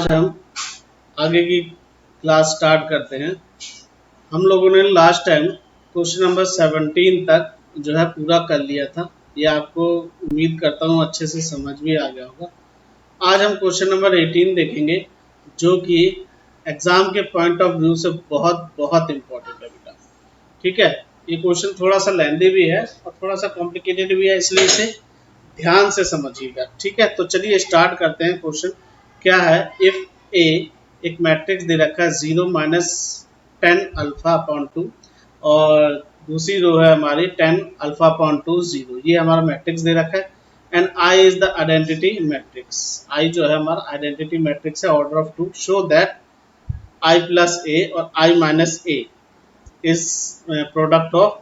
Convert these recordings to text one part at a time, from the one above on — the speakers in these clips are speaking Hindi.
आज हम आगे की क्लास स्टार्ट करते हैं। हम लोगों ने लास्ट टाइम क्वेश्चन नंबर 17 तक जो है पूरा कर लिया था। ये आपको उम्मीद करता हूँ अच्छे से समझ भी आ गया होगा। आज हम क्वेश्चन नंबर 18 देखेंगे, जो कि एग्जाम के पॉइंट ऑफ व्यू से बहुत बहुत इम्पोर्टेंट है बेटा। ठीक है, ये क्वेश्चन थोड़ा सा लेंथी भी है और थोड़ा सा कॉम्प्लिकेटेड भी है, इसलिए इसे ध्यान से समझिएगा। ठीक है, तो चलिए स्टार्ट करते हैं। क्वेश्चन क्या है? इफ ए एक मैट्रिक्स दे रखा है 0 माइनस 10 अल्फा अपॉन 2 और दूसरी रो है हमारी 10 अल्फा अपॉन 2 0। ये हमारा मैट्रिक्स दे रखा है and I is the identity matrix. I जो है हमारा आइडेंटिटी मैट्रिक्स है, order of 2। Show that I plus A और I minus A is product of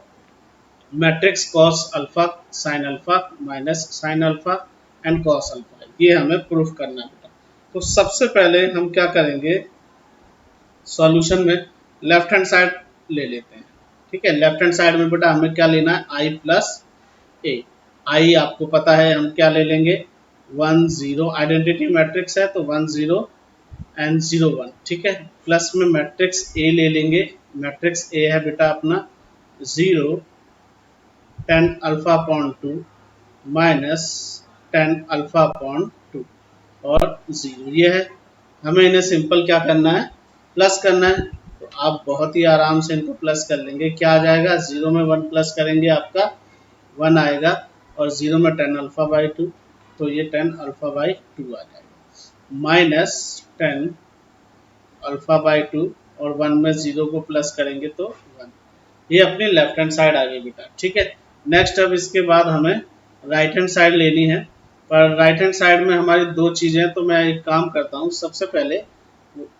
matrix cos alpha sine alpha minus sine alpha and cos alpha. ये हमें प्रूफ करना है बेटा। तो सबसे पहले हम क्या करेंगे, सॉल्यूशन में लेफ्ट हैंड साइड ले लेते हैं। ठीक है, लेफ्ट हैंड साइड में बेटा हमें क्या लेना है? आई प्लस ए। आई आपको पता है हम क्या ले लेंगे? 1 0, आइडेंटिटी मैट्रिक्स है तो 1 0 एंड 0 1। ठीक है, प्लस में मैट्रिक्स ए ले लेंगे। मैट्रिक्स ए है बेटा अपना 0 10 alpha upon 2 minus 10 alpha upon 2 और 0। ये है, हमें इन्हें सिंपल क्या करना है? प्लस करना है। तो आप बहुत ही आराम से इनको प्लस कर लेंगे। क्या आ जाएगा? 0 में 1 प्लस करेंगे आपका 1 आएगा और 0 में 10 अल्फा बाई 2, तो ये 10 अल्फा बाई 2 आ जाएगा माइनस 10 अल्फा बाई 2 और 1 में 0 को प्लस करेंगे तो 1। ये अपनी लेफ्ट हैंड साइड आ गई बेटा। ठीक है, नेक्स्ट अब इसके बाद हमें राइट हैंड साइड लेनी है। पर राइट हैंड साइड में हमारी दो चीज़ें, तो मैं एक काम करता हूँ। सबसे पहले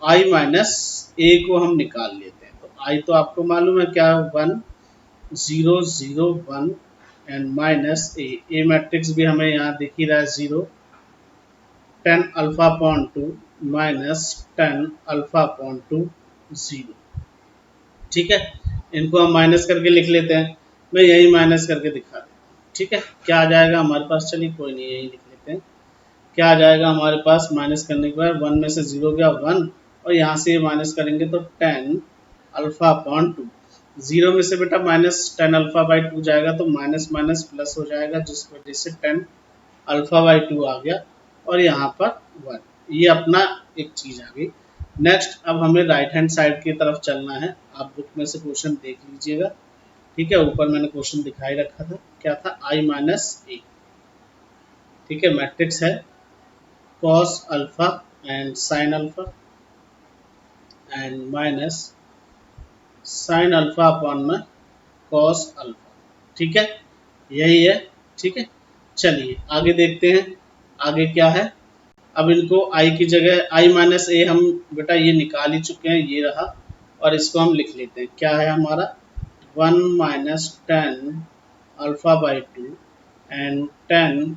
आई माइनस ए को हम निकाल लेते हैं। तो आई तो आपको मालूम है क्या? 1 0 0 1 and minus A. A matrix भी हमें यहाँ दिख ही रहा है 0 10 alpha upon 2 minus 10 alpha upon 2 0। ठीक है, इनको हम माइनस करके लिख लेते हैं। मैं यही माइनस करके दिखा देता हूँ। ठीक है, क्या आ जाएगा हमारे पास? चलिए कोई नहीं, यही लिख लेते हैं। क्या आ जाएगा हमारे पास? माइनस करने के बाद 1 में से 0 गया 1 और यहाँ से माइनस करेंगे तो 10 अल्फा अपॉन 2। 0 में से बेटा माइनस 10 अल्फा बाई 2 जाएगा तो माइनस माइनस प्लस हो जाएगा, जिस वजह से 10 अल्फा बाई 2 आ गया और यहाँ पर 1। ये अपना एक चीज़ आ गई। नेक्स्ट अब हमें राइट हैंड साइड की तरफ चलना है। आप बुक में से क्वेश्चन देख लीजिएगा। ठीक है, ऊपर मैंने क्वेश्चन दिखाई रखा था, क्या था? आई माइनस ए। ठीक है, मैट्रिक्स है cos alpha and sin alpha and minus sin alpha upon में cos अल्फा। ठीक है, यही है। ठीक है, चलिए आगे देखते हैं। आगे क्या है? अब इनको i की जगह i माइनस ए हम बेटा ये निकाल ही चुके हैं, ये रहा। और इसको हम लिख लेते हैं। क्या है हमारा? 1 minus 10 alpha by 2 and 10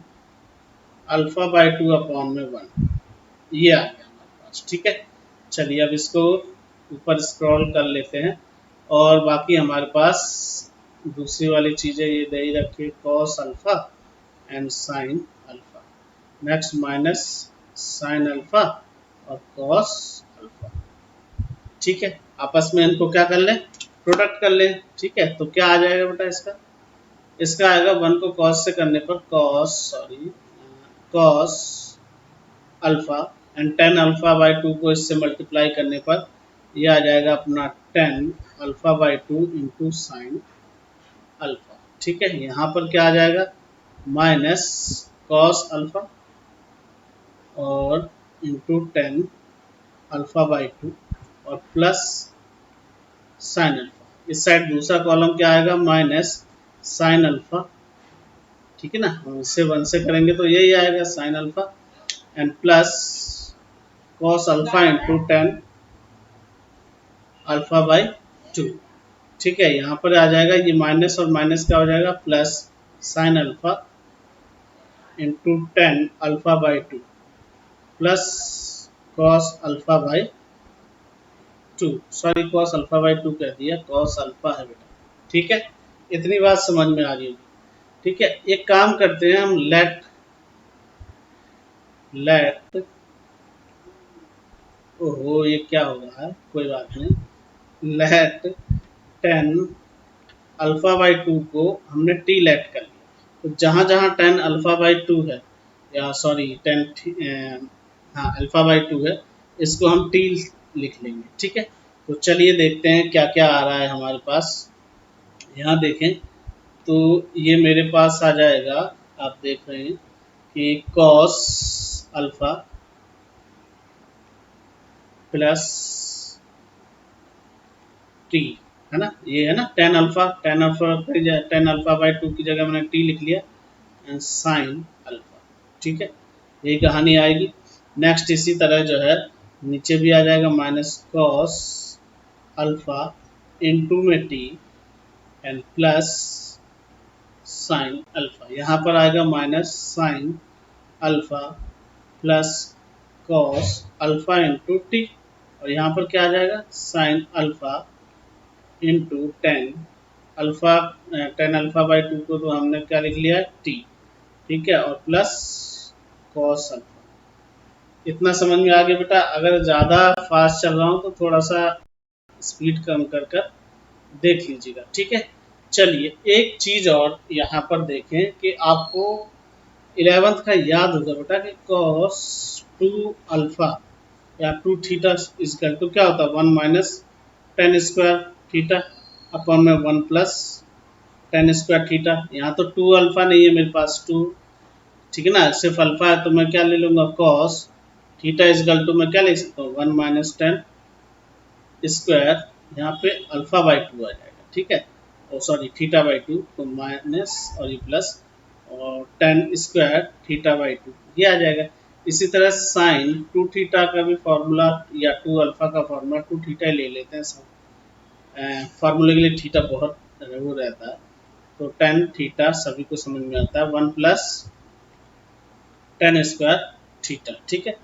alpha by 2 upon में 1। ये आ गया हमारे पास। ठीक है, चलिए अब इसको ऊपर स्क्रॉल कर लेते हैं और बाकी हमारे पास दूसरी वाली चीज़ें ये दे ही रखी, cos alpha and sin alpha. Next minus sin alpha और cos अल्फा। ठीक है, आपस में इनको क्या कर लें? प्रोडक्ट कर लें। ठीक है, तो क्या आ जाएगा बेटा इसका? इसका आएगा 1 को cos से करने पर cos alpha and 10 alpha by 2 को इससे मल्टीप्लाई करने पर यह आ जाएगा अपना 10 alpha by 2 into sine alpha. ठीक है, यहाँ पर क्या आ जाएगा? माइनस कॉस अल्फा और इंटू 10 अल्फा बाई 2 और प्लस साइन अल्फा। इस साइड दूसरा कॉलम क्या आएगा? Minus sine alpha. ठीक है ना, हम इसे 1 से करेंगे तो यही आएगा sign alpha and plus cos alpha into 10 alpha by 2। ठीक है, यहाँ पर आ जाएगा ये माइनस और माइनस क्या हो जाएगा? Plus sine alpha into 10 alpha by 2 plus cos alpha by 2। Sorry, cos alpha by 2 कह दिया, cos अल्फा है बेटा। ठीक है, इतनी बात समझ में आ रही होगी। ठीक है, एक काम करते हैं हम, लेट ओहो, ये क्या हो रहा है, कोई बात नहीं। लेट 10 अल्फा बाई 2 को हमने टी लेट कर लिया, तो जहाँ जहाँ 10 अल्फा बाई 2 है, या सॉरी 10 हाँ अल्फा बाई 2 है, इसको हम टी लिख लेंगे। ठीक है, तो चलिए देखते हैं क्या क्या आ रहा है हमारे पास। यहाँ देखें तो ये मेरे पास आ जाएगा, आप देख रहे हैं कि कॉस अल्फा प्लस टी, है ना, ये है ना 10 अल्फा बाई 2 की जगह मैंने टी लिख लिया, एंड साइन अल्फा। ठीक है, यही कहानी आएगी। नेक्स्ट इसी तरह जो है नीचे भी आ जाएगा, माइनस कॉस अल्फा इंटू में T and plus sine alpha. यहाँ पर आएगा minus sine alpha plus cos alpha into T, और यहाँ पर क्या आ जाएगा, sine alpha into 10 alpha by 2 को तो हमने क्या लिख लिया है, टी। ठीक है, और प्लस कॉस अल्फा। इतना समझ में आ गया बेटा। अगर ज़्यादा फास्ट चल रहा हूँ तो थोड़ा सा स्पीड कम कर कर देख लीजिएगा। ठीक है, चलिए एक चीज़ और यहाँ पर देखें कि आपको 11th का याद होगा बेटा कि कॉस 2 अल्फा या 2 थीटा इसका तो क्या होता है, 1 माइनस 10 स्क्वायर थीटा अपॉन में 1 प्लस 10 स्क्वायर थीटा। यहाँ तो 2 अल्फा नहीं है मेरे पास, 2, ठीक है ना, सिर्फ अल्फा है, तो मैं क्या ले लूँगा, कॉस थीटा इजकल टू मैं क्या लिख सकता हूँ, 1 माइनस 10 स्क्वायर, यहाँ पे अल्फा बाई 2 आ जाएगा। ठीक है, और सॉरी थीटा बाई 2, तो माइनस और ये प्लस, और 10 स्क्वायर थीटा बाई 2 ये आ जाएगा। इसी तरह साइन 2 थीटा का भी फॉर्मूला, या 2 अल्फा का फॉर्मूला 2 थीटा ले लेते हैं सब। फार्मूले के लिए थीटा बहुत वो रहता है, तो 10 थीटा सभी को समझ में आता है, 1 प्लस 10 स्क्वायर थीटा। ठीक है,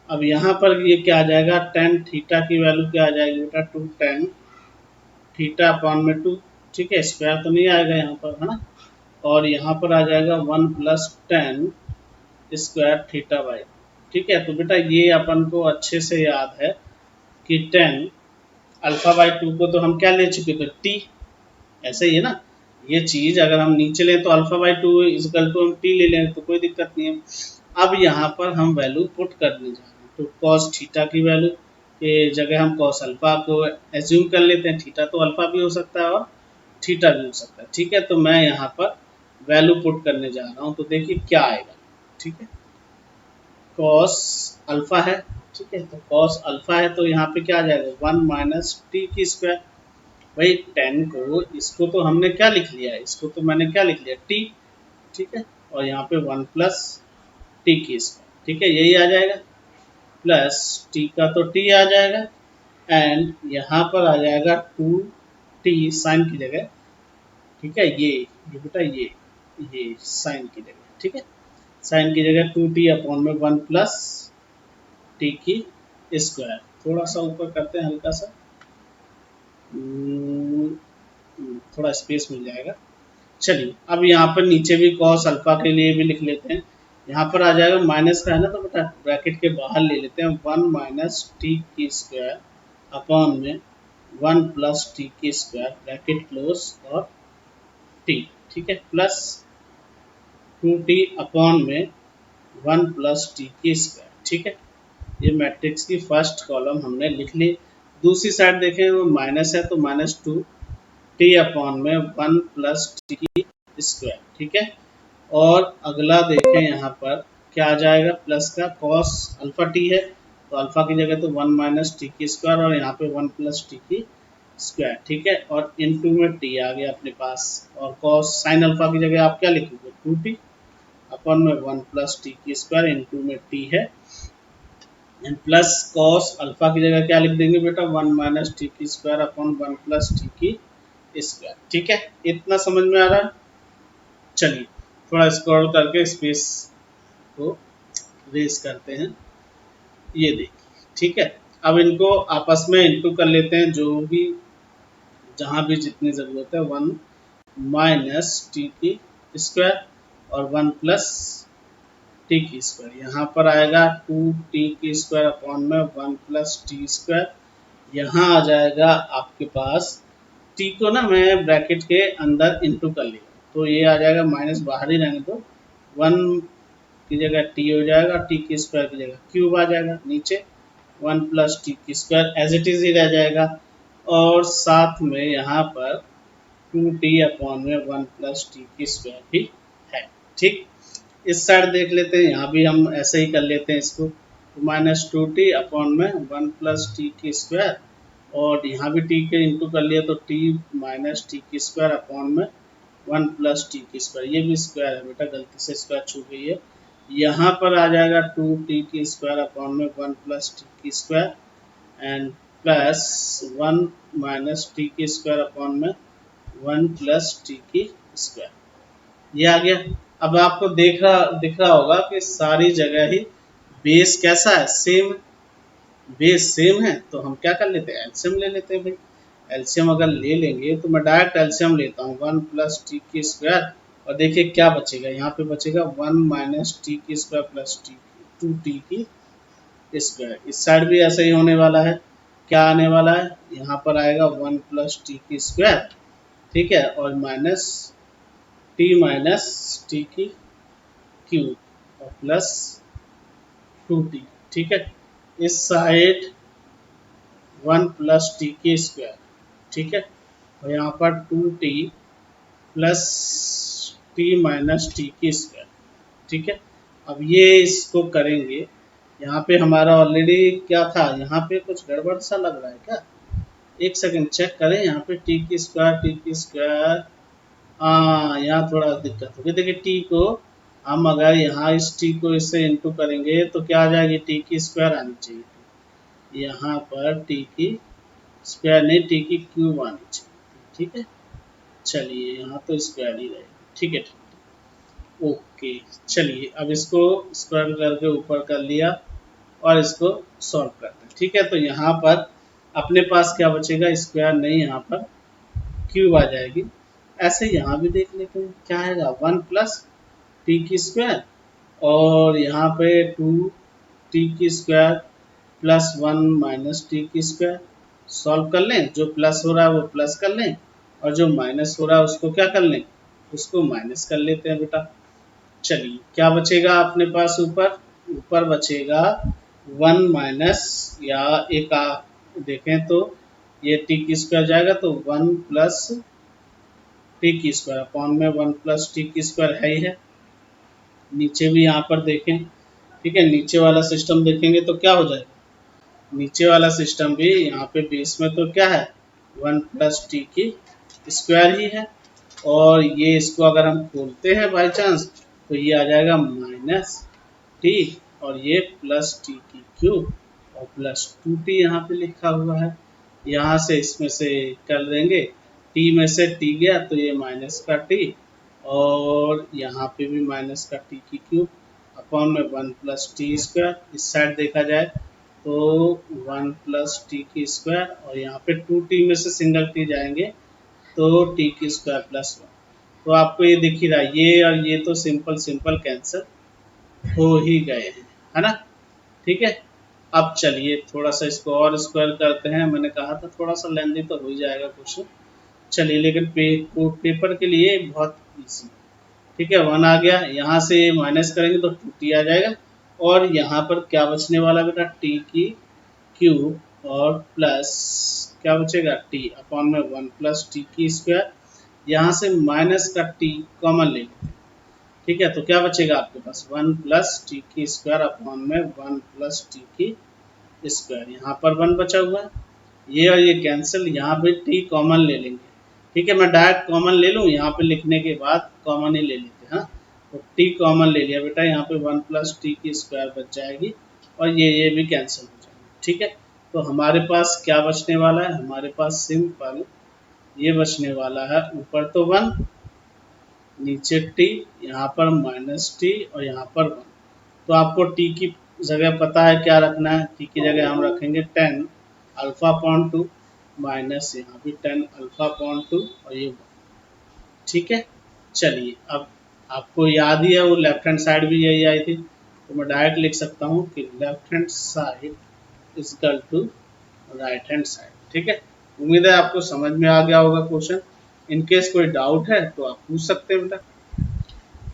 अब यहाँ पर ये क्या आ जाएगा, 10 थीटा की वैल्यू क्या आ जाएगी बेटा, 2 10 थीटा अपॉन में 2। ठीक है, स्क्वायर तो नहीं आएगा यहाँ पर, है ना, और यहाँ पर आ जाएगा 1 प्लस 10 स्क्वायर थीटा बाई। ठीक है, तो बेटा ये अपन को अच्छे से याद है कि 10 अल्फा बाई 2 को तो हम क्या ले चुके थे, टी। ऐसे ही है ना, ये चीज अगर हम नीचे लें तो अल्फा बाई 2 इजकल टू हम टी ले लें तो कोई दिक्कत नहीं है। अब यहाँ पर हम वैल्यू पुट करने जा रहे हैं, तो कॉस थीटा की वैल्यू के जगह हम कॉस अल्फा को एज्यूम कर लेते हैं। थीटा तो अल्फा भी हो सकता है और थीटा भी हो सकता है। ठीक है, तो मैं यहाँ पर वैल्यू पुट करने जा रहा हूँ, तो देखिए क्या आएगा। ठीक है, कॉस अल्फा है, ठीक है, तो कॉस अल्फा है तो यहाँ पे क्या आ जाएगा, 1 माइनस टी की स्क्वायर। भाई 10 को, इसको तो हमने क्या लिख लिया है, इसको तो मैंने क्या लिख लिया, टी। ठीक है, और यहाँ पे 1 प्लस टी की स्क्वायर। ठीक है, यही आ जाएगा, प्लस टी का तो टी आ जाएगा, एंड यहाँ पर आ जाएगा 2 टी साइन की जगह। ठीक है, ये बेटा ये साइन की जगह। ठीक है, साइन की जगह 2 टी अपॉन में 1 प्लस टी की स्क्वायर। थोड़ा सा ऊपर करते हैं हल्का सा, थोड़ा स्पेस मिल जाएगा। चलिए अब यहाँ पर नीचे भी कॉस अल्फा के लिए भी लिख लेते हैं। यहाँ पर आ जाएगा माइनस का है ना, तो बेटा ब्रैकेट के बाहर ले लेते हैं, 1 माइनस टी की स्क्वायर अपॉन में 1 प्लस टी की स्क्वायर ब्रैकेट क्लोज और टी। ठीक है, प्लस 2 टी अपॉन में 1 प्लस टी की स्क्वायर। ठीक है, ये मैट्रिक्स की फर्स्ट कॉलम हमने लिख ली। दूसरी साइड देखें वो माइनस है, तो माइनस 2 टी अपॉन में 1 प्लस टी की स्क्वायर। ठीक है, और अगला देखें यहाँ पर क्या आ जाएगा, प्लस का कॉस अल्फा टी है, तो अल्फा की जगह तो 1 माइनस टी की स्क्वायर, और यहाँ पे 1 प्लस टी की स्क्वायर। ठीक है, और इनटू में टी आ गया अपने पास, और कॉस साइन अल्फा की जगह आप क्या लिखोगे, 2 टी अपन में 1 प्लस टी की स्क्वायर इनटू में टी है, एंड प्लस कॉस अल्फा की जगह क्या लिख देंगे बेटा, 1 माइनस टी की स्क्वायर अपॉन 1 प्लस टी की स्क्वायर। ठीक है, इतना समझ में आ रहा है। चलिए थोड़ा स्क्रॉल करके स्पेस को रेस करते हैं, ये देखिए। ठीक है, अब इनको आपस में इंटू कर लेते हैं, जो भी जहाँ भी जितनी ज़रूरत है, 1 माइनस टी की स्क्वायर और 1 प्लस टी की स्क्वायर, यहाँ पर आएगा 2t की स्क्वायर अपॉन में 1 प्लस टी स्क्वायर। यहाँ आ जाएगा आपके पास t को ना मैं ब्रैकेट के अंदर इंटू कर लिया, तो ये आ जाएगा माइनस बाहर ही रहने दो, 1 की जगह t हो जाएगा, t की स्क्वायर की जगह क्यूब आ जाएगा, नीचे 1 प्लस टी की स्क्वायर एज इट इज ही रह जाएगा, और साथ में यहाँ पर 2t अपॉन में 1 प्लस टी की स्क्वायर भी है। ठीक, इस साइड देख लेते हैं, यहाँ भी हम ऐसे ही कर लेते हैं इसको, तो माइनस 2t अपॉन में 1 प्लस टी की स्क्वायर, और यहाँ भी t के इंटू कर लिया तो t माइनस टी की स्क्वायर अपॉन में 1 प्लस टी की स्क्वायर, ये भी स्क्वायर है बेटा, गलती से स्क्वायर छूट गई है। यहाँ पर आ जाएगा 2t की स्क्वायर अपॉन में 1 प्लस टी की square and plus 1 minus T की स्क्वायर अपॉन में 1 प्लस टी की स्क्वायर, ये आ गया। अब आपको दिख रहा होगा कि सारी जगह ही बेस कैसा है, सेम, बेस सेम है, तो हम क्या कर लेते हैं, एलसीएम ले लेते हैं भाई। एलसीएम अगर ले लेंगे तो मैं डायरेक्ट एलसीएम लेता हूँ, 1 प्लस टी की स्क्वायर, और देखिए क्या बचेगा, यहाँ पे बचेगा 1 माइनस टी की स्क्वायर प्लस टी 2t की स्क्वायर। इस साइड भी ऐसा ही होने वाला है, क्या आने वाला है, यहाँ पर आएगा 1 प्लस टी की स्क्वायर, ठीक है, और माइनस टी की क्यूब और प्लस 2t, ठीक है। इस साइड 1 प्लस टी की स्क्वायर, ठीक है, और यहाँ पर 2t plus T minus T की स्क्वायर, ठीक है। अब ये इसको करेंगे, यहाँ पे हमारा ऑलरेडी क्या था, यहाँ पे कुछ गड़बड़ सा लग रहा है क्या, एक सेकंड चेक करें, यहाँ पे टी की स्क्वायर, हाँ यहाँ थोड़ा दिक्कत होगी। देखिए टी को हम अगर यहाँ इस टी को इससे इंटू करेंगे तो क्या आ जाएगी, टी की स्क्वायर आनी चाहिए, यहाँ पर टी की स्क्वायर नहीं, टी की क्यूब आनी चाहिए, ठीक है। चलिए यहाँ तो स्क्वायर ही रहेगा, ठीक है, ओके। चलिए अब इसको स्क्वायर करके ऊपर कर लिया और इसको सॉल्व करते हैं, ठीक है। तो यहाँ पर अपने पास क्या बचेगा, स्क्वायर नहीं, यहाँ पर क्यूब आ जाएगी। ऐसे यहाँ भी देख लेते हैं क्या आएगा, 1 प्लस टी की स्क्वायर, और यहाँ पे 2 टी की स्क्वायर प्लस 1 माइनस टी की स्क्वायर, सॉल्व कर लें, जो प्लस हो रहा है वो प्लस कर लें, और जो माइनस हो रहा है उसको क्या कर लें, उसको माइनस कर लेते हैं बेटा। चलिए क्या बचेगा अपने पास, ऊपर बचेगा 1 माइनस, या एक देखें तो ये टी की स्क्वायर जाएगा तो 1 प्लस टी की स्क्वायर अपॉन में 1 प्लस टी की स्क्वायर है ही है। नीचे भी यहाँ पर देखें, ठीक है, नीचे वाला सिस्टम देखेंगे तो क्या हो जाएगा, नीचे वाला सिस्टम भी यहाँ पे बेस में तो क्या है, 1 प्लस टी की स्क्वायर ही है, और ये इसको अगर हम खोलते हैं बाई चांस तो ये आ जाएगा माइनस टी, और ये प्लस टी की क्यूब और प्लस 2t यहाँ पे लिखा हुआ है। यहाँ से इसमें से कर देंगे, t में से t गया तो ये माइनस का t, और यहाँ पे भी माइनस का t की क्यूब अपॉन में 1 प्लस टी स्क्वायर। इस साइड देखा जाए तो 1 प्लस टी की स्क्वायर, और यहाँ पे 2t में से सिंगल t जाएंगे तो टी की स्क्वायर प्लस 1, तो आपको ये दिख ही रहा है, ये और ये तो सिंपल सिंपल कैंसिल हो ही गए हैं, है ना, ठीक है। अब चलिए थोड़ा सा इसको और स्क्वायर करते हैं, मैंने कहा था थोड़ा सा लेंदी तो हो ही जाएगा क्वेश्चन। चलिए लेकिन पेपर के लिए बहुत इजी, ठीक है। 1 आ गया, यहाँ से माइनस करेंगे तो 2t आ जाएगा, और यहाँ पर क्या बचने वाला बेटा, t की क्यूब और प्लस क्या बचेगा, t अपॉन में 1 प्लस टी की स्क्वायर, यहाँ से माइनस का t कॉमन ले लेते हैं, ठीक है। तो क्या बचेगा आपके पास, 1 प्लस टी की स्क्वायर अपॉन में 1 प्लस टी की स्क्वायर, यहाँ पर 1 बचा हुआ है, ये और ये कैंसिल, यहाँ पे t कॉमन ले लेंगे, ठीक है। मैं डायरेक्ट कॉमन ले लूँ, यहाँ पे लिखने के बाद कॉमन ही ले लेते हैं, हाँ, तो t कॉमन ले लिया बेटा, यहाँ पे 1 प्लस टी की स्क्वायर बच जाएगी, और ये भी कैंसिल हो जाएगी, ठीक है। तो हमारे पास क्या बचने वाला है, हमारे पास सिंपल ये बचने वाला है, ऊपर तो 1, नीचे t, यहाँ पर माइनस टी, और यहाँ पर 1। तो आपको t की जगह पता है क्या रखना है, t की जगह हम रखेंगे 10 अल्फा अपॉन 2 माइनस यहाँ भी 10 अल्फा अपॉन 2, और ये 1, ठीक है। चलिए अब आपको याद ही है वो लेफ्ट हैंड साइड भी यही आई थी, तो मैं डायरेक्ट लिख सकता हूँ कि left hand side is equal to right hand side. ठीक है, उम्मीद है आपको समझ में आ गया होगा क्वेश्चन। इनकेस कोई डाउट है तो आप पूछ सकते हैं बेटा।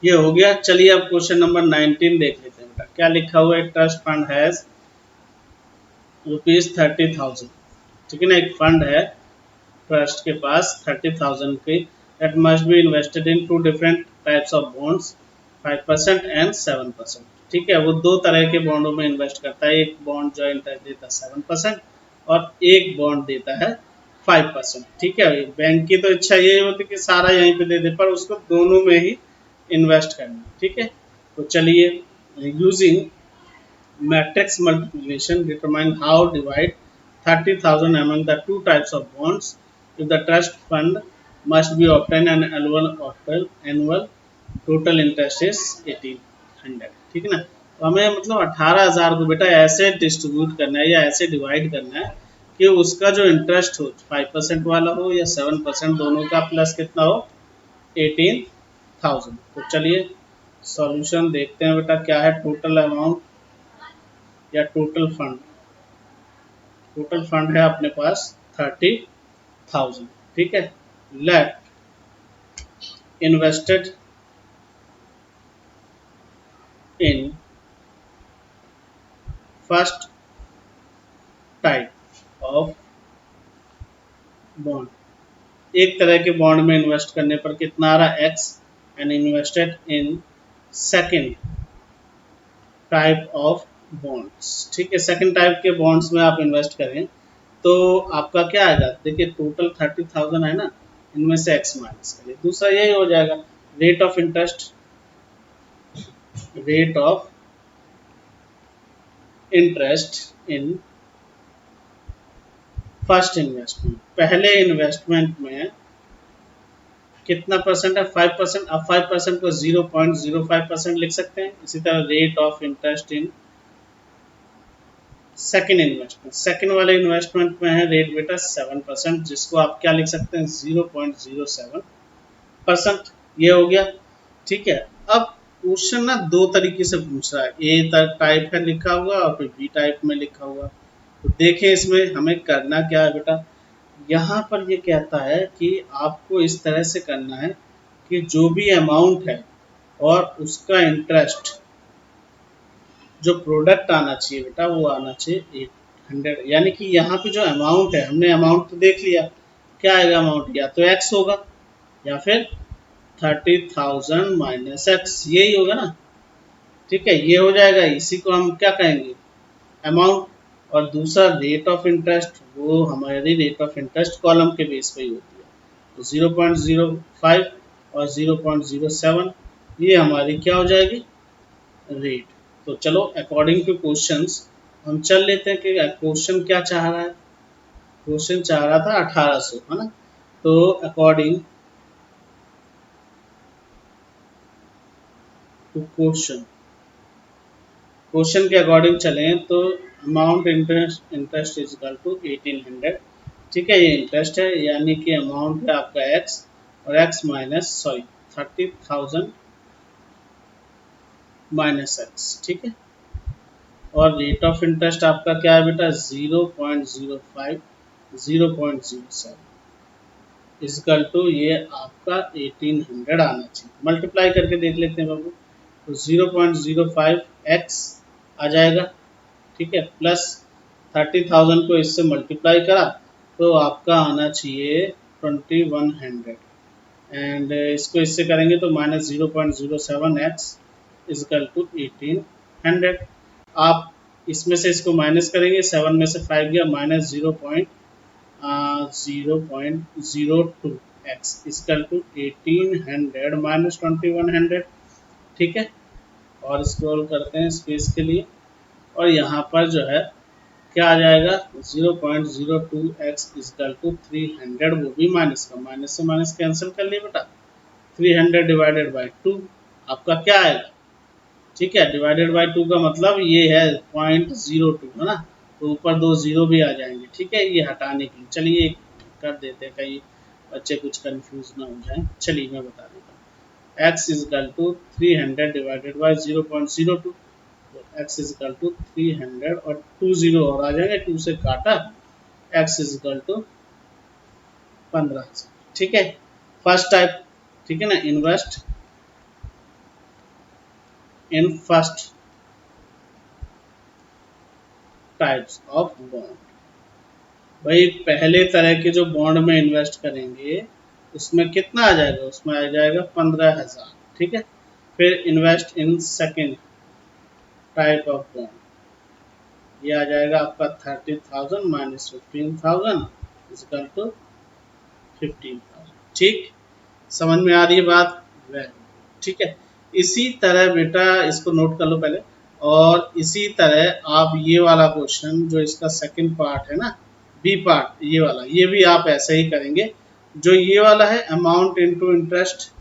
ये हो गया। चलिए अब क्वेश्चन नंबर 19 देख लेते हैं बेटा। क्या लिखा हुआ है? Trust fund has ₹30,000। ठीक है ना, एक फंड है ट्रस्ट के पास 30,000 की, that must be invested in two different types of bonds 5% and 7%। ठीक है, वो दो तरह के बॉन्डों में इन्वेस्ट करता है। एक बॉन्ड जो इंटरेस्ट देता है 7% और एक बॉन्ड देता है 5%। ठीक है, बैंक की तो इच्छा यही होती है कि सारा यहीं पे दे दे, पर उसको दोनों में ही इन्वेस्ट करना। ठीक है, तो चलिए using matrix multiplication determine how divide 30,000 among the two types of bonds if the trust fund must be obtained an annual total interest is 1800। ठीक है ना, तो हमें मतलब 18,000 को बेटा ऐसे डिस्ट्रीब्यूट करना है या ऐसे डिवाइड करना है कि उसका जो इंटरेस्ट हो 5% वाला हो या 7%, दोनों का प्लस कितना हो 18,000। तो चलिए सॉल्यूशन देखते हैं बेटा क्या है। टोटल अमाउंट या टोटल फंड है अपने पास 30,000। ठीक है, let invested in first type of bond. एक तरह के बॉन्ड में इन्वेस्ट करने पर कितना आ रहा है x, and invested in second type of bonds. ठीक है, सेकेंड टाइप के बॉन्ड्स में आप इन्वेस्ट करें तो आपका क्या आएगा? देखिए टोटल 30,000 है ना, इनमें से x माइनस करिए, दूसरा यही हो जाएगा rate of interest in first investment. पहले इन्वेस्टमेंट में कितना परसेंट है? 5%। अब 5% को 0.05% लिख सकते हैं। इसी तरह rate of interest in second investment, second वाले इन्वेस्टमेंट में है रेट बेटा 7%, जिसको आप क्या लिख सकते हैं 0.07%। ये हो गया। ठीक है, अब क्वेश्चन ना दो तरीके से पूछ रहा है, ए टाइप है लिखा हुआ और फिर बी टाइप में लिखा हुआ। तो देखें इसमें हमें करना क्या है बेटा। यहाँ पर ये कहता है कि आपको इस तरह से करना है कि जो भी अमाउंट है और उसका इंटरेस्ट जो प्रोडक्ट आना चाहिए बेटा वो आना चाहिए 800। यानी कि यहाँ पे जो अमाउंट है, हमने अमाउंट तो देख लिया, क्या आएगा अमाउंट? या तो x होगा या फिर 30,000 माइनस एक्स, यही होगा ना। ठीक है, ये हो जाएगा, इसी को हम क्या कहेंगे अमाउंट। और दूसरा रेट ऑफ इंटरेस्ट, वो हमारी रेट ऑफ इंटरेस्ट कॉलम के बेस पे ही होती है। तो 0.05 और 0.07 ये हमारी क्या हो जाएगी रेट। तो चलो अकॉर्डिंग टू क्वेश्चंस हम चल लेते हैं कि क्वेश्चन क्या चाह रहा है। क्वेश्चन चाह रहा था 1800, है ना। तो अकॉर्डिंग टू क्वेश्चन के अकॉर्डिंग चलें तो amount interest is equal to 1800। ठीक है, ये इंटरेस्ट है यानी कि अमाउंट है आपका x और x माइनस 30,000 माइनस एक्स। ठीक है, और रेट ऑफ इंटरेस्ट आपका क्या है बेटा 0.05 0.07 इजकल टू ये आपका 1800 आना चाहिए। मल्टीप्लाई करके देख लेते हैं बाबू, तो 0.05 x आ जाएगा। ठीक है, प्लस 30,000 को इससे मल्टीप्लाई करा तो आपका आना चाहिए 2100, एंड इसको इससे करेंगे तो माइनस 0.07 x इजकल टू 1800। आप इसमें से इसको माइनस करेंगे, 7 में से 5 गया, minus 0.02 x equal to 1800 minus 2100। ठीक है, और स्क्रॉल करते हैं स्पेस के लिए, और यहाँ पर जो है क्या आ जाएगा 0.02 x इजकल टू 300, वो भी माइनस का, माइनस से माइनस कैंसिल कर लिए बेटा, 300 डिवाइडेड बाई 2 आपका क्या आएगा। ठीक है, डिवाइडेड बाई 2 का मतलब ये है 0.02, है ना, तो ऊपर 2 0 भी आ जाएंगे। ठीक है, ये हटाने के लिए चलिए कर देते हैं, कहीं बच्चे कुछ कंफ्यूज ना हो जाए। चलिए मैं बता देता हूँ, x equal to 300 divided by 0.02, x is equal to 300 और 2 0 और आ जाएंगे, 2 से काटा, x इज इक्वल टू 15। ठीक है, फर्स्ट टाइप। ठीक है ना, invest in first types of bond. भाई पहले तरह के जो बॉन्ड में इन्वेस्ट करेंगे उसमें कितना आ जाएगा, उसमें आ जाएगा 15,000। ठीक है, फिर invest in second type of bond, ये आ जाएगा आपका 30,000 माइनस 15,000 इक्वल टू 15,000। ठीक, समझ में आ रही है बात? ठीक है, इसी तरह बेटा इसको नोट कर लो पहले, और इसी तरह आप ये वाला क्वेश्चन जो इसका सेकंड पार्ट है ना, बी पार्ट, ये वाला, ये भी आप ऐसे ही करेंगे। जो ये वाला है amount into interest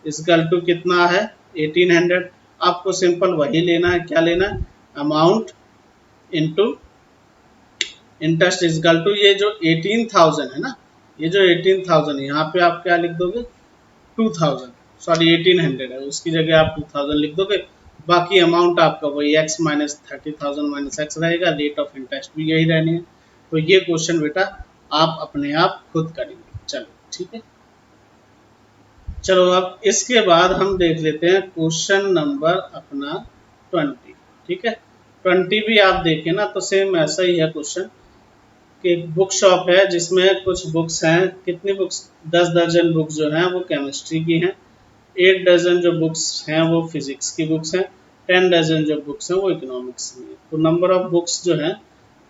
equal to कितना है 1800, आपको सिंपल वही लेना है। क्या लेना है? Amount into interest equal to ये जो 18,000 है ना, ये जो 18,000 यहाँ पे आप क्या लिख दोगे 2000, सॉरी 1800 है, उसकी जगह आप 2000 लिख दोगे। बाकी अमाउंट आपका वही x माइनस 30,000 माइनस एक्स रहेगा, रेट ऑफ इंटरेस्ट भी यही रहनी है। तो ये क्वेश्चन बेटा आप अपने आप खुद करेंगे। चलो ठीक है, चलो अब इसके बाद हम देख लेते हैं क्वेश्चन नंबर अपना 20। ठीक है, 20 भी आप देखें ना तो सेम ऐसा ही है क्वेश्चन कि बुक शॉप है जिसमें कुछ बुक्स हैं, कितनी बुक्स, 10 दर्जन बुक्स जो हैं वो केमिस्ट्री की हैं, 8 डजन जो बुक्स हैं वो फिजिक्स की बुक्स हैं, 10 डजन जो बुक्स हैं वो इकोनॉमिक्स की हैं। तो नंबर ऑफ बुक्स जो हैं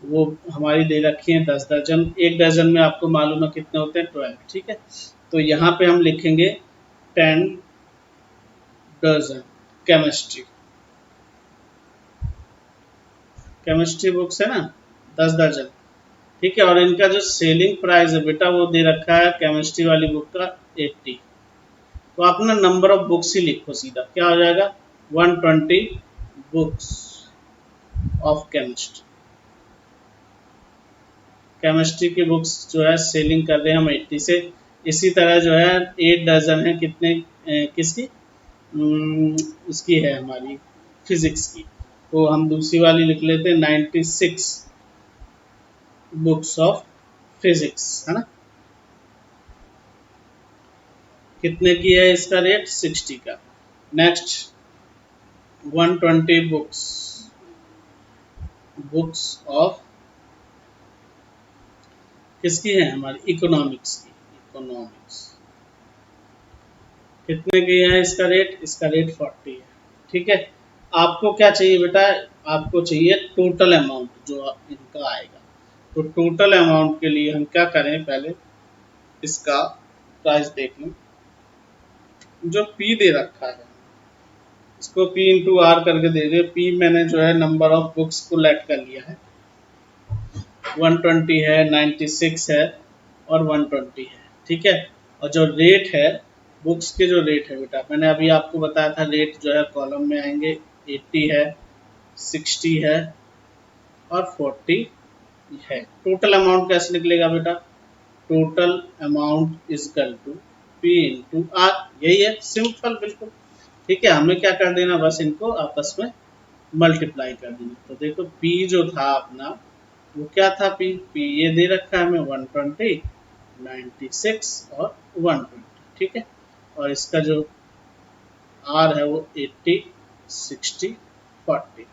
वो हमारी दे रखी हैं 10 दर्जन, एक डजन में आपको मालूम है कितने होते हैं 12। ठीक है, तो यहाँ पे हम लिखेंगे 10 डजन केमिस्ट्री, केमिस्ट्री बुक्स है ना 10 दर्जन। ठीक है, और इनका जो सेलिंग प्राइस है बेटा वो दे रखा है केमिस्ट्री वाली बुक का 80। तो आप ना नंबर ऑफ बुक्स ही लिखो सीधा, क्या हो जाएगा 120 बुक्स ऑफ केमिस्ट्री। केमिस्ट्री की बुक्स जो है सेलिंग कर रहे हैं हम 80 से। इसी तरह जो है 8 डजन है कितने किसकी, उसकी है हमारी फिजिक्स की, तो हम दूसरी वाली लिख लेते हैं 96 बुक्स ऑफ फिजिक्स, है ना। कितने की है इसका रेट 60 का। नेक्स्ट 120 बुक्स ऑफ किसकी है, हमारी इकोनॉमिक्स की। इकोनॉमिक्स कितने की है इसका रेट, इसका रेट 40 है। ठीक है, आपको क्या चाहिए बेटा, आपको चाहिए टोटल अमाउंट जो इनका आएगा। तो टोटल अमाउंट के लिए हम क्या करें, पहले इसका प्राइस देख लें। जो P दे रखा है इसको P इंटू आर करके दे दे। P मैंने जो है नंबर ऑफ बुक्स को लेट कर लिया है, 120 है, 96 है और 120 है। ठीक है, और जो रेट है बुक्स के, जो रेट है बेटा मैंने अभी आपको बताया था, रेट जो है कॉलम में आएंगे 80 है, 60 है और 40 है। टोटल अमाउंट कैसे निकलेगा बेटा, total amount is equal to P into R, यही है, सिंपल बिल्कुल। ठीक है, हमें क्या कर देना, बस इनको आपस में मल्टीप्लाई कर देना। तो देखो P जो था अपना वो क्या था, P ये दे रखा है हमें 120, 96 और 120। ठीक है, और इसका जो R है वो 80, 60, 40।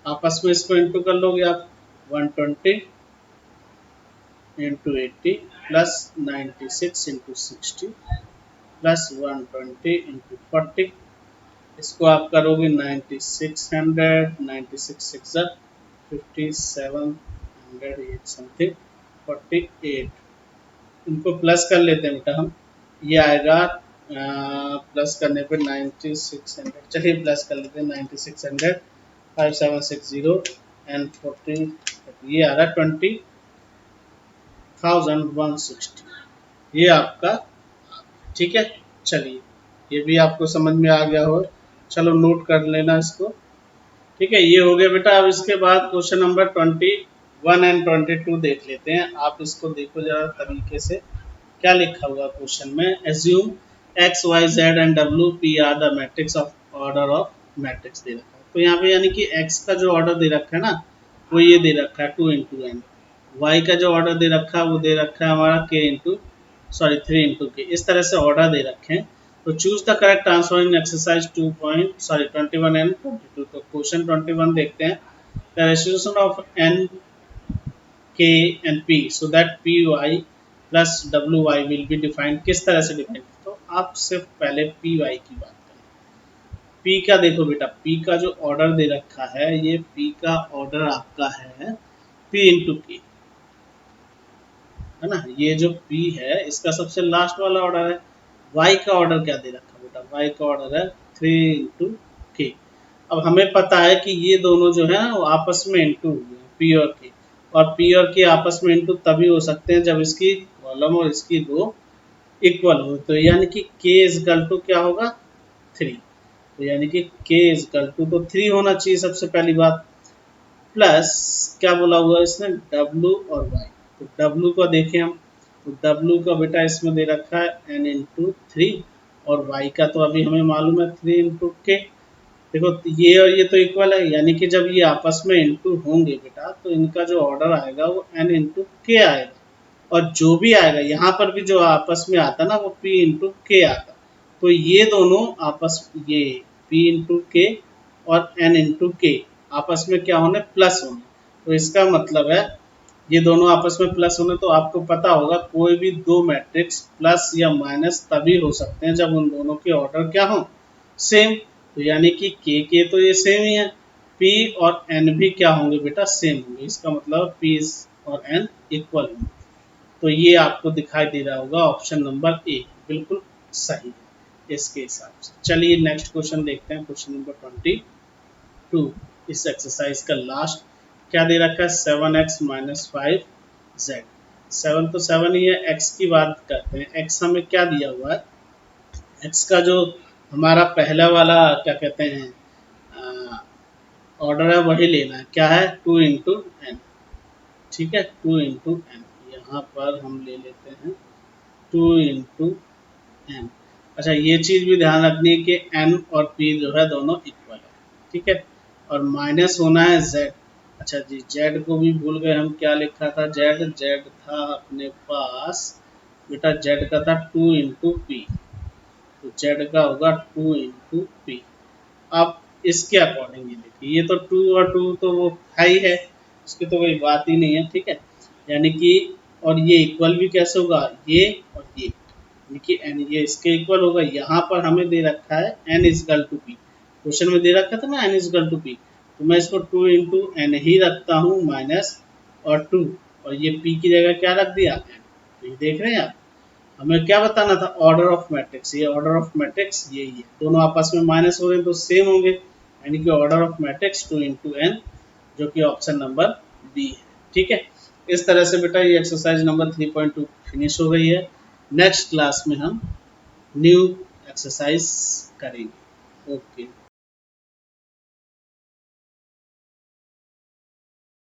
आपस में इसको इंटू कर लोगे आप, 120 into 80 plus 96 into 60 plus 120 into 40। इसको आप करोगे 9600, 96 5700 समथिंग 48। इनको प्लस कर लेते हैं बेटा हम, ये आएगा प्लस करने पे 9600, चलिए प्लस कर लेते हैं 9600, 5760 एंड 40, ये आ रहा 20,160, ये आपका। ठीक है, चलिए ये भी आपको समझ में आ गया हो, चलो नोट कर लेना इसको। ठीक है, ये हो गया बेटा। अब इसके बाद क्वेश्चन नंबर 21 एंड 22 देख लेते हैं। आप इसको देखो जरा तरीके से, क्या लिखा हुआ क्वेश्चन में, assume x y z and w p are the matrix of order of matrix दे रखा है। तो यहाँ पे यानी कि x का जो ऑर्डर दे रखा है ना वो ये दे रखा है 2 इंटू एन, वाई का जो ऑर्डर दे रखा है वो दे रखा है हमारा k इंटू 3 इस तरह से ऑर्डर दे रखे हैं। तो choose the correct answer in exercise 21 and 22। तो क्वेश्चन 21 देखते हैं। The resolution of n k and p so that py plus wy will be defined, किस तरह से डिफाइन। तो आप सिर्फ पहले py की बात करें। p का देखो बेटा, p का जो ऑर्डर दे रखा है, ये p का ऑर्डर आपका है p इंटू k, है ना। ये जो p है इसका सबसे लास्ट वाला ऑर्डर है। y का ऑर्डर क्या दे रखा है बेटा, y का ऑर्डर है 3 इंटू k। अब हमें पता है कि ये दोनों जो है वो आपस में इंटू हुए हैं, p और k, और p और k आपस में इंटू तभी हो सकते हैं जब इसकी कॉलम और इसकी रो इक्वल हो। तो यानी कि k इज इक्वल टू क्या होगा 3। तो यानी कि k इज इक्वल टू तो 3 होना चाहिए सबसे पहली बात, प्लस क्या बोला हुआ है इसने w और y। तो w का देखें हम, तो w का बेटा इसमें दे रखा है n इंटू 3, और y का तो अभी हमें मालूम है 3 इंटू k। देखो ये और ये तो इक्वल है, यानी कि जब ये आपस में इंटू होंगे बेटा तो इनका जो ऑर्डर आएगा वो n इंटू के आएगा, और जो भी आएगा यहाँ पर भी जो आपस में आता ना वो p इंटू के आता। तो ये दोनों आपस ये p इंटू के और n इंटू के आपस में क्या होने प्लस होने। तो इसका मतलब है ये दोनों आपस में प्लस होने। तो आपको पता होगा कोई भी दो मैट्रिक्स प्लस या माइनस तभी हो सकते हैं जब उन दोनों के ऑर्डर क्या हो सेम। तो यानी कि के तो ये सेम ही है, p और n भी क्या होंगे बेटा सेम होंगे। इसका मतलब p और n इक्वल होंगे। तो ये आपको दिखाई दे रहा होगा ऑप्शन नंबर ए बिल्कुल सही है इसके हिसाब से। चलिए नेक्स्ट क्वेश्चन देखते हैं, क्वेश्चन नंबर 22। इस एक्सरसाइज का लास्ट क्या दे रखा है 7x माइनस 5z। 7 तो 7 ही है, x की बात करते हैं। x हमें क्या दिया हुआ है, x का जो हमारा पहला वाला क्या कहते हैं ऑर्डर है वही लेना है, क्या है 2 इंटू एन। ठीक है 2 इंटू एन, यहाँ पर हम ले लेते हैं 2 इंटू एन। अच्छा ये चीज़ भी ध्यान रखनी है कि n और p जो है दोनों इक्वल है, ठीक है। और माइनस होना है z। अच्छा जी z को भी भूल गए हम, क्या लिखा था z था अपने पास बेटा, z का था 2 इंटू पी। तो z का होगा 2 इंटू पी। अब इसके अकॉर्डिंग ये देखिए, ये तो 2 और 2 तो वो है ही है, उसकी तो कोई बात ही नहीं है, ठीक है। यानी कि और ये इक्वल भी कैसे होगा, ये और ये, यानी कि n ये इसके इक्वल होगा। यहाँ पर हमें दे रखा है n equal to P, question में दे रखा था ना n इजकल टू पी, तो मैं इसको 2 इंटू एन ही रखता हूँ माइनस और 2, और ये p की जगह क्या रख दिया n। तो ये देख रहे हैं आप, हमें क्या बताना था ऑर्डर ऑफ मैट्रिक्स, ये ऑर्डर ऑफ मैट्रिक्स यही है, दोनों आपस में माइनस हो रहे हैं तो सेम होंगे, यानी कि order of matrix 2 into N, जो कि ऑप्शन नंबर बी है। ठीक है, इस तरह से बेटा ये एक्सरसाइज नंबर 3.2 फिनिश हो गई है। नेक्स्ट क्लास में हम न्यू एक्सरसाइज करेंगे। ओके।